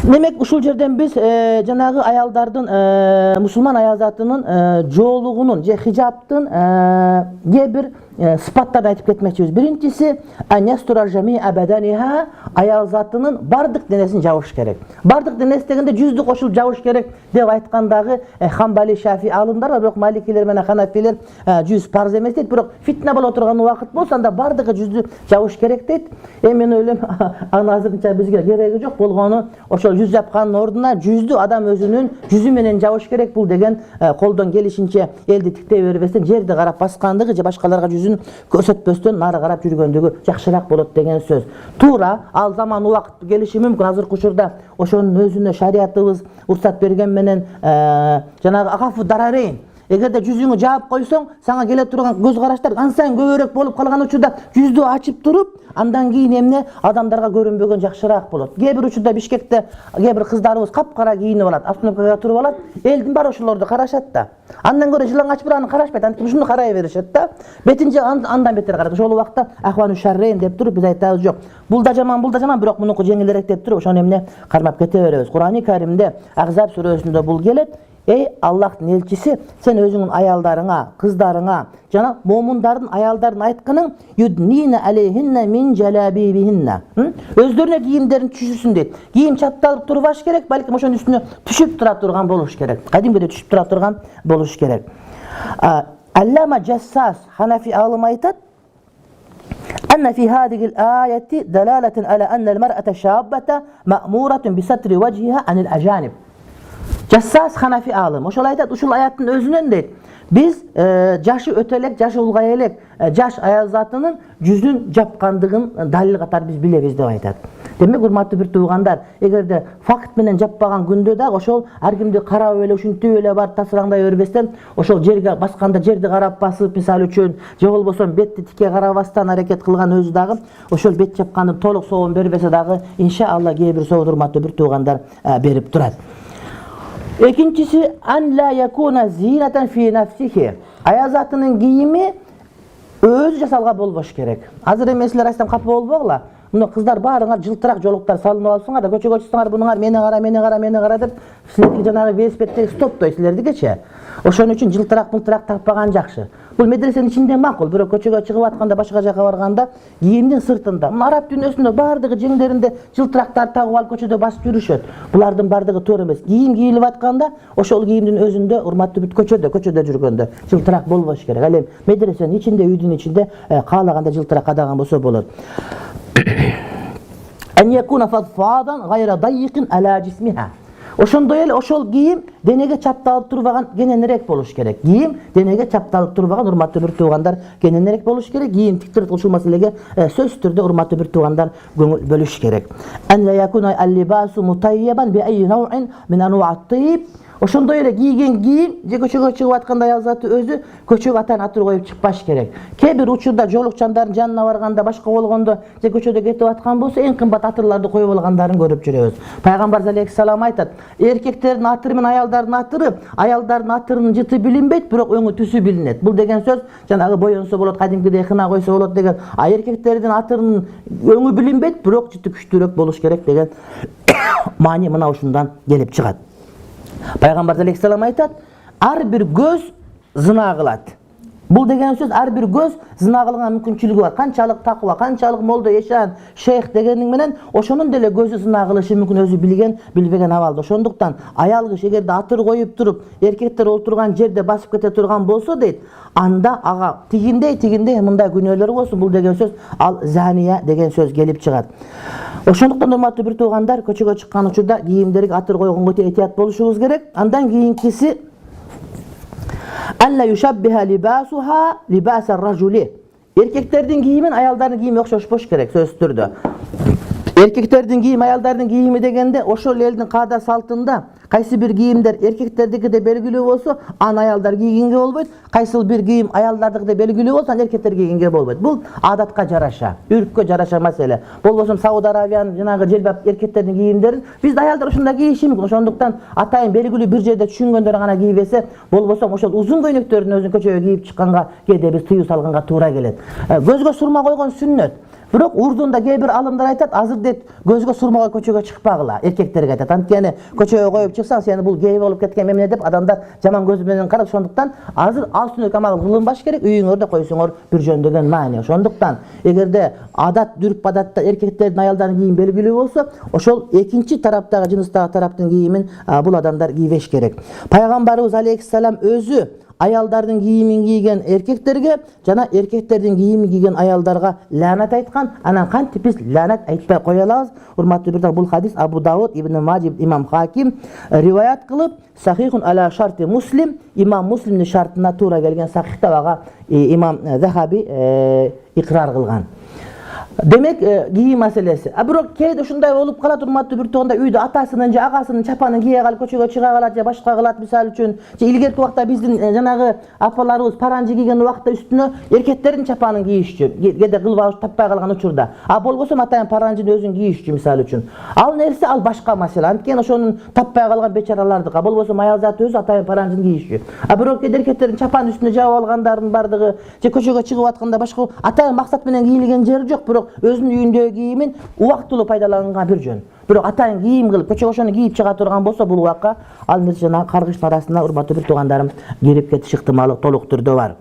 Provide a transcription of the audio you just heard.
Demek ушул жерден biz жанагы аялдардын, мусулман аял затынын жоолугунун же хижаптын кээ бир сыпаттарын айтып кетмекчибиз. Биринчиси аньястура жами абаданиха, аял затынын бардык денесин жабыш керек. Бардык денеси дегенде жүздү кошулуп жабыш керек деп айткандагы Хамбали, Шафи алымдар бар, бирок Маликилер менен Ханафилер жүз парз эмес дейт, бирок фитна болуп турган убакыт болсо анда бардыгы жүздү жабыш керек дейт. Мен ойлойм, аны азырынча бизге кереги жок болгону ошол жүз жапкандын ордуна жүздү адам өзүнүн жүзү менен жабыш керек. Бул деген колдон келишинче элди тиктей бербестен жерди карап баскандыгы же башкаларга жүзүн көрсөтпөстөн нары карап жүргөндүгү жакшыраак болот деген сөз. Туура, ал заман убакыт келиши мүмкүн. Азыркы учурда ошонун өзүнө шариятыбыз уруксат берген менен жанагы агафу дарарейн, эгерде жүзүңү жаап койсоң, сага келе турган көз караштар ансайын көбүрөөк болуп калган учурда жүздү ачып туруп, андан кийин эмне адамдарга көрүнбөгөн жакшыраак болот. Кээ бир учурда Бишкекте кээ бир кыздарыбыз капкара кийинип алат, автономкага туруп алат, элдин баары ошолорду карашат да. Андан көрө жылаңач бир аны карашпайт, антип ушуну карай беришет да. Бетинче андан бетер карайт. Ошол убакта ахвану шаррейн деп туруп биз айтабыз, жок, бул да жаман, бирок мунуку жеңилирээк деп туруп ошону эмне кармап кете беребиз. Кур'ани Каримде Ахзаб сүрөсүндө бул келет. Ey Allah'ın elçisi, sen özünün ayallarına, kızlarına, jana momundardын ayaldarın aytkının yudnine aleyhinne min jalabibihinne. Özlerine giyimlerin düşürsün deyt. Giyim çattalıp turbaş gerek, balkim oşonun üstüne düşüp tura turgan boluş gerek. Kadimgide düşüp tura turgan boluş gerek. Allama Jassas Hanafi alım aytat. أن في هذه الآية دلالة على أن المرأة الشابة مأمورة بستر وجهها عن الأجانب. Jassas Hanafi alım. Oşol aytat, uşul ayattın özünün deyt. Biz jaşı ötelek, jaşı ulgayelek, jaş ayal zatının жүзүн жапкандыгын далил катар биз билебиз деп айтат. Демек, урматтуу бир туугандар, эгерде факт менен жаппаган күндө да ошол ар кимди карап эле, ушинтип эле бар тасыраңдай бербестен, ошол жерге басканда жерди карап басып, мисалы үчүн, же болбосо бетти тике карабастан аракет кылган өзү дагы ошол бет жапкандын толук соогун бербесе дагы, иншалла кээ бир соогун урматтуу бир туугандар берип турат. Ekincisi an la yakuna zineten fi nafsihi. Аял затынын кийими өзү жасалга болбош керек. Азыр эми силер айтсам капа болбогула. Мына кыздар баарыңар жылтыраак жолуктар салынып алсаңар да, көчөгө чыксаңар, bunуңар мени кара деп, силерди жанагы велосипеддеги стоптойт силердикечи. Ошон үчүн жылтыраак таппаган жакшы. Бул медресенин ичинде макул, бирок көчөгө чыгып атканда, башка жака барганда кийимдин сыртында, мына араб дүйнөсүндө бардыгы жеңдеринде жылтырактар тагып алып көчөдө басып жүрүшөт. Булардын бардыгы туура эмес. Кийим кийилип атканда, ошол кийимдин өзүндө урматтуу бүт көчөдө жүргөндө жылтырак болбош керек. Ал эми медресенин ичинде, үйдүн ичинде каалаганда жылтырак кадаган болсо болот. An yakuna fadfadan gayra dayyiqin ala jismiha. Ошондой эле ошол кийим денеге чапталып турбаган кененирээк болуш керек. Кийим денеге чапталып турбаган, урматтуу бир туугандар, кененирээк болуш керек. Кийим тиктирет ушул маселеге сөзсүз түрдө урматтуу бир туугандар көңүл бөлүш керек. An la yakuna al-libasu mutayyiban bi ayyi naw'in min anwa'at-tayyib. Ошондой эле кийген кийим же көчөгө чыгып атканда аял заты өзү көчөгө атан атыр коюп чыкпаш керек. Кээ бир учурда жоолукчандардын жанына барганда, башка болгондо же көчөдө кетип аткан болсо эң кымбат атырларды коюп алгандарын көрүп жүрөбүз. Пайгамбар алейхиссалам айтат: эркектердин атыры менен аялдардын атыры, аялдардын атырынын жыты билинбейт, бирок өңү түсү билинет. Бул деген сөз жанагы боенсо болот, кадимкидей кына койсо болот деген. Эркектердин атырынын өңү билинбейт, бирок жыты күчтүүрөөк болуш керек деген маани мына ушундан келип чыгат. Пайгамбар алейхиссалам айтат: ар бир көз зына кылат. Бул деген сөз ар бир көз зына кылган мүмкүнчүлүгү бар. Канчалык таква, канчалык молдо, ешан, шейх дегениң менен ошонун деле көзү зына кылышы мүмкүн, өзү билген, билбеген абалда. Ошондуктан аял киши эгерде атыр коюп туруп, эркектер отурган жерде басып кете турган болсо дейт, анда ага тигиндей мындай күнөөлөр болсун. Бул деген сөз ал зания деген сөз келип чыгат. Ошондуктан урматтуу бир туугандар, көчөгө чыккан учурда кийимдерге атыр койгонго өтө этият болушубуз керек. Андан кийинкиси alla yushabbiha libasuha libasar rajuli. Erkeklerдің кийимин аялдардын кийими окшошпош керек сөзсүз түрдө. Эркектердин кийими аялдардын кийими дегенде ошол элдин каада салтында кайсы бир кийимдер эркектердикиде белгилүү болсо, аны аялдар кийгенге болбойт. Кайсы бир кийим аялдардыкыда белгилүү болсо, аны эркектер кийгенге болбойт. Бул адатка жараша, үрпкө жараша маселе. Болбосо Сауд Арабиянын жанагы желбап эркектердин кийимдерин бизде аялдар ошондой кийиши мүмкүн. Ошондуктан атайын белгилүү бир жерде түшүнгөндөр гана кийбесе, болбосо ошол узун көйнөктөрдүн өзүн көчөгө кийип чыкканга кээде биз тыюу салганга туура келет. Көзгө сурма койгон сүннөт. Бирок урдунда кээ бир алымдар айтат, азыр дейт көзгө сурмага көчөгө чыкпагыла, эркектерге айтат. Анткени көчөгө коюп чыксаң, сени бул гей болуп кеткен эмне деп адамдар жаман көз менен карап, ошондуктан азыр ал сүннөт амал кылынбаш керек, үйүңөрдө койсоңор бир жөн деген маани. Ошондуктан эгерде адат, дүрп адатта эркектердин, аялдардын кийими белгилүү болсо, ошол экинчи тараптагы жыныстагы тараптын кийимин бул адамдар кийбеш керек. Пайгамбарыбыз алейхиссалам өзү аялдардын кийимин кийген эркектерге жана эркектердин кийимин кийген аялдарга лаанат айткан. Анан кантип биз лаанат айтпай кое алабыз? Урматтуу бирдер, бул хадис Абу Дауд, Ибн Маджиб, Имам Хаким риваят кылып, сахихун аля шарти Муслим, имам Муслимдин шартына туура келген сахих деп ага имам Захаби икрар кылган. Демек кийим маселеси. Бирок кээде ушундай болуп калат, урматтуу бир тоонда үйдө атасынын же агасынын чапанын кие калып көчөгө чыга калат же башка кылат, мисалы үчүн. Же илгерки убакта биздин жанагы апаларыбыз паранжы кийген убакта үстүнө эркектердин чапанын кийишчү, кээде кылбаш таппай калган учурда. Болбосо атайын паранжынын өзүн кийишчү, мисалы үчүн. Ал нерсе ал башка маселе. Анткени ошонун таппай калган бечаралардыкы, болбосо аял заты өзү атайын паранжын кийишчү. Бирок кээде эркектердин чапанын үстүнө жаап алгандардын бардыгы же көчөгө чыгып атканда башка атайын максат менен кийилген жери жок, бирок өзүнүн үйүндөгү кийимин убактылуу пайдаланганга бир жөн. Бирок атайын кийим кылып көчөгө ошону кийип чыга турган болсо, бул убакка ал нерсе жанагы каргыштын арасына урматтуу бир туугандарым кирип кетиш ыктымалы толук түрдө бар.